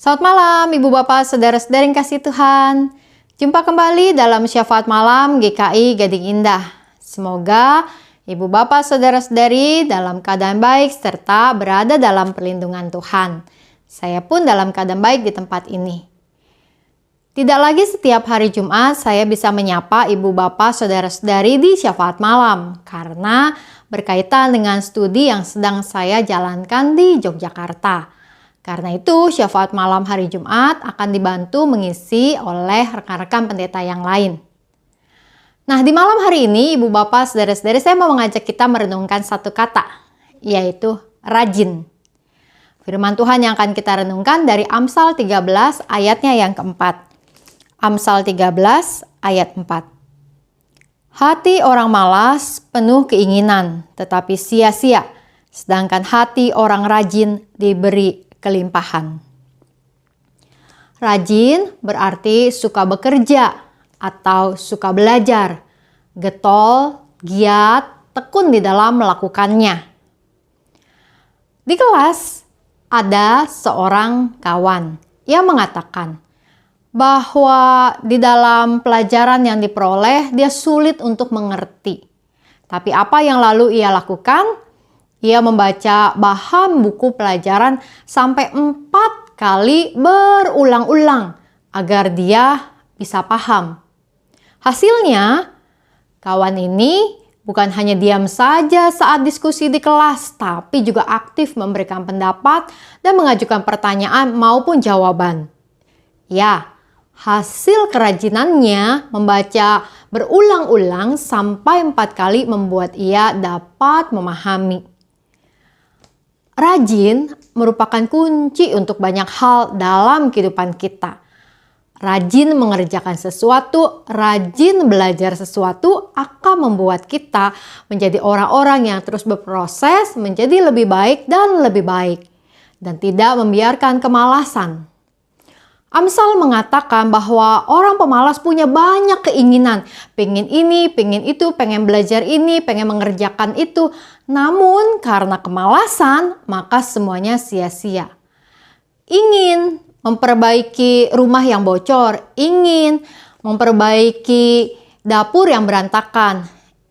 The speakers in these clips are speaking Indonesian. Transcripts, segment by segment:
Selamat malam Ibu Bapak Saudara-saudara yang kasih Tuhan. Jumpa kembali dalam Syafaat Malam GKI Gading Indah. Semoga Ibu Bapak Saudara-saudari dalam keadaan baik serta berada dalam perlindungan Tuhan. Saya pun dalam keadaan baik di tempat ini. Tidak lagi setiap hari Jumat saya bisa menyapa Ibu Bapak Saudara-saudari di Syafaat Malam karena berkaitan dengan studi yang sedang saya jalankan di Yogyakarta. Karena itu, syafaat malam hari Jumat akan dibantu mengisi oleh rekan-rekan pendeta yang lain. Nah, di malam hari ini, Ibu Bapak, Saudara-saudari, saya mau mengajak kita merenungkan satu kata, yaitu rajin. Firman Tuhan yang akan kita renungkan dari Amsal 13 ayatnya yang keempat. Amsal 13 ayat 4. Hati orang malas penuh keinginan, tetapi sia-sia, sedangkan hati orang rajin diberi kelimpahan. Rajin berarti suka bekerja atau suka belajar, getol, giat, tekun di dalam melakukannya. Di kelas ada seorang kawan yang mengatakan bahwa di dalam pelajaran yang diperoleh dia sulit untuk mengerti. Tapi apa yang lalu ia lakukan? Ia membaca bahan buku pelajaran sampai 4 kali berulang-ulang agar dia bisa paham. Hasilnya, kawan ini bukan hanya diam saja saat diskusi di kelas, tapi juga aktif memberikan pendapat dan mengajukan pertanyaan maupun jawaban. Ya, hasil kerajinannya membaca berulang-ulang sampai 4 kali membuat ia dapat memahami. Rajin merupakan kunci untuk banyak hal dalam kehidupan kita. Rajin mengerjakan sesuatu, rajin belajar sesuatu akan membuat kita menjadi orang-orang yang terus berproses menjadi lebih baik dan lebih baik. Dan tidak membiarkan kemalasan. Amsal mengatakan bahwa orang pemalas punya banyak keinginan. Pengen ini, pengen itu, pengen belajar ini, pengen mengerjakan itu. Namun karena kemalasan, maka semuanya sia-sia. Ingin memperbaiki rumah yang bocor, ingin memperbaiki dapur yang berantakan,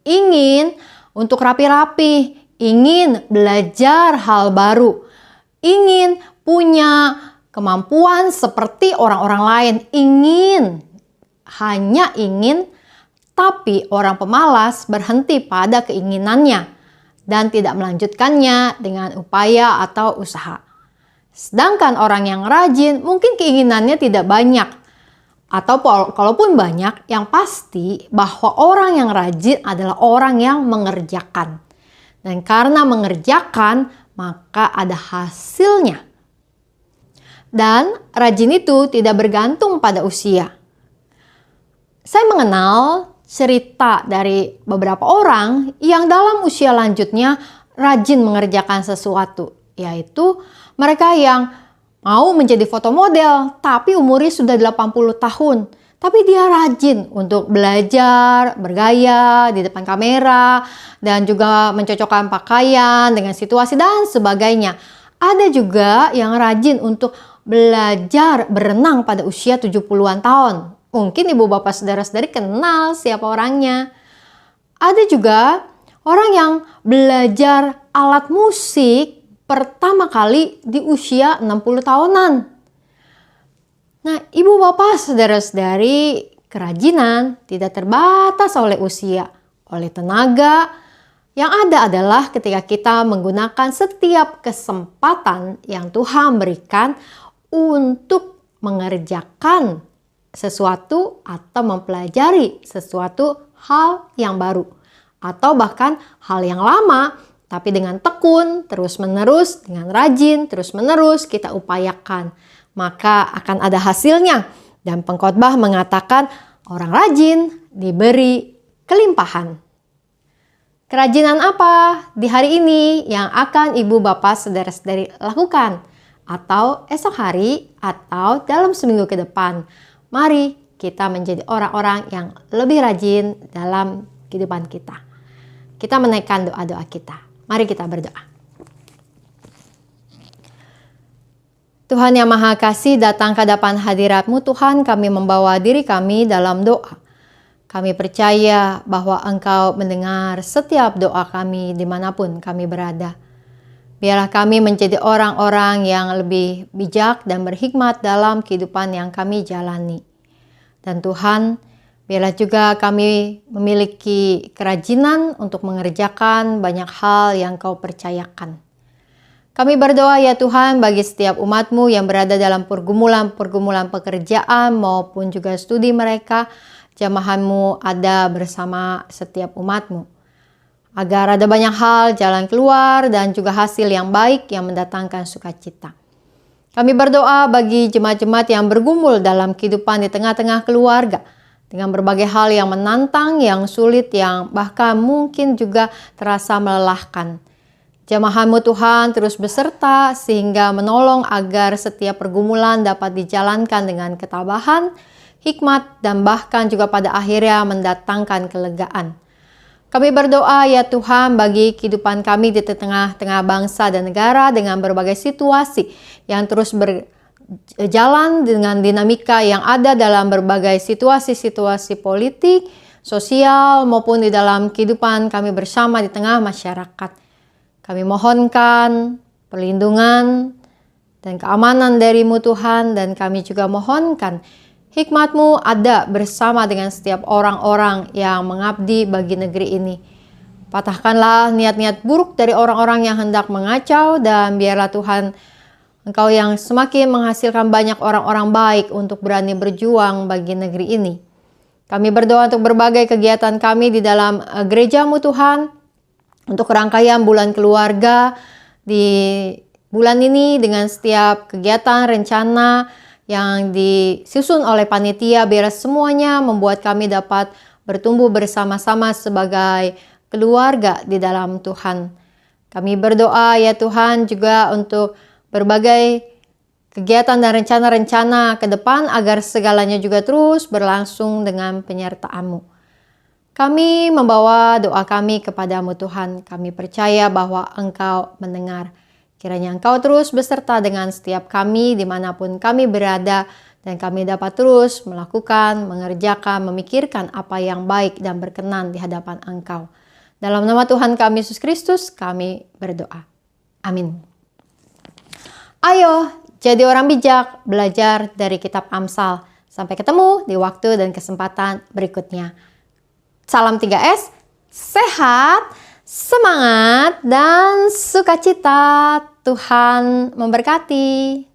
ingin untuk rapi-rapi, ingin belajar hal baru, ingin punya kemampuan seperti orang-orang lain, hanya ingin, tapi orang pemalas berhenti pada keinginannya dan tidak melanjutkannya dengan upaya atau usaha. Sedangkan orang yang rajin mungkin keinginannya tidak banyak, atau kalaupun banyak, yang pasti bahwa orang yang rajin adalah orang yang mengerjakan. Dan karena mengerjakan, maka ada hasilnya. Dan rajin itu tidak bergantung pada usia. Saya mengenal cerita dari beberapa orang yang dalam usia lanjutnya rajin mengerjakan sesuatu. Yaitu mereka yang mau menjadi fotomodel tapi umurnya sudah 80 tahun. Tapi dia rajin untuk belajar, bergaya di depan kamera, dan juga mencocokkan pakaian dengan situasi dan sebagainya. Ada juga yang rajin untuk belajar berenang pada usia 70-an tahun. Mungkin Ibu Bapak Saudara-saudari kenal siapa orangnya. Ada juga orang yang belajar alat musik pertama kali di usia 60 tahunan. Nah, Ibu Bapak Saudara-saudari, kerajinan tidak terbatas oleh usia, oleh tenaga. Yang ada adalah ketika kita menggunakan setiap kesempatan yang Tuhan berikan untuk mengerjakan sesuatu atau mempelajari sesuatu hal yang baru. Atau bahkan hal yang lama, tapi dengan tekun, terus-menerus, dengan rajin, terus-menerus kita upayakan. Maka akan ada hasilnya. Dan pengkhotbah mengatakan orang rajin diberi kelimpahan. Kerajinan apa di hari ini yang akan Ibu Bapak Saudara-saudari lakukan? Atau esok hari, atau dalam seminggu ke depan. Mari kita menjadi orang-orang yang lebih rajin dalam kehidupan kita. Kita menaikkan doa-doa kita. Mari kita berdoa. Tuhan yang Maha Kasih, datang ke hadapan hadirat-Mu Tuhan, kami membawa diri kami dalam doa. Kami percaya bahwa Engkau mendengar setiap doa kami dimanapun kami berada. Biarlah kami menjadi orang-orang yang lebih bijak dan berhikmat dalam kehidupan yang kami jalani. Dan Tuhan, biarlah juga kami memiliki kerajinan untuk mengerjakan banyak hal yang Kau percayakan. Kami berdoa ya Tuhan bagi setiap umat-Mu yang berada dalam pergumulan pekerjaan maupun juga studi mereka, jamahan-Mu ada bersama setiap umat-Mu. Agar ada banyak hal jalan keluar dan juga hasil yang baik yang mendatangkan sukacita. Kami berdoa bagi jemaat-jemaat yang bergumul dalam kehidupan di tengah-tengah keluarga, dengan berbagai hal yang menantang, yang sulit, yang bahkan mungkin juga terasa melelahkan. Jamahan-Mu Tuhan terus beserta sehingga menolong agar setiap pergumulan dapat dijalankan dengan ketabahan, hikmat, dan bahkan juga pada akhirnya mendatangkan kelegaan. Kami berdoa ya Tuhan bagi kehidupan kami di tengah-tengah bangsa dan negara dengan berbagai situasi yang terus berjalan dengan dinamika yang ada dalam berbagai situasi-situasi politik, sosial, maupun di dalam kehidupan kami bersama di tengah masyarakat. Kami mohonkan perlindungan dan keamanan dari-Mu Tuhan, dan kami juga mohonkan hikmat-Mu ada bersama dengan setiap orang-orang yang mengabdi bagi negeri ini. Patahkanlah niat-niat buruk dari orang-orang yang hendak mengacau, dan biarlah Tuhan Engkau yang semakin menghasilkan banyak orang-orang baik untuk berani berjuang bagi negeri ini. Kami berdoa untuk berbagai kegiatan kami di dalam gereja-Mu Tuhan, untuk rangkaian bulan keluarga di bulan ini dengan setiap kegiatan rencana yang disusun oleh panitia, biar semuanya membuat kami dapat bertumbuh bersama-sama sebagai keluarga di dalam Tuhan. Kami berdoa ya Tuhan juga untuk berbagai kegiatan dan rencana-rencana ke depan agar segalanya juga terus berlangsung dengan penyertaan-Mu. Kami membawa doa kami kepada-Mu Tuhan. Kami percaya bahwa Engkau mendengar. Kiranya Engkau terus beserta dengan setiap kami dimanapun kami berada, dan kami dapat terus melakukan, mengerjakan, memikirkan apa yang baik dan berkenan di hadapan Engkau. Dalam nama Tuhan kami Yesus Kristus kami berdoa. Amin. Ayo jadi orang bijak, belajar dari kitab Amsal. Sampai ketemu di waktu dan kesempatan berikutnya. Salam 3S, sehat, semangat, dan sukacita. Tuhan memberkati.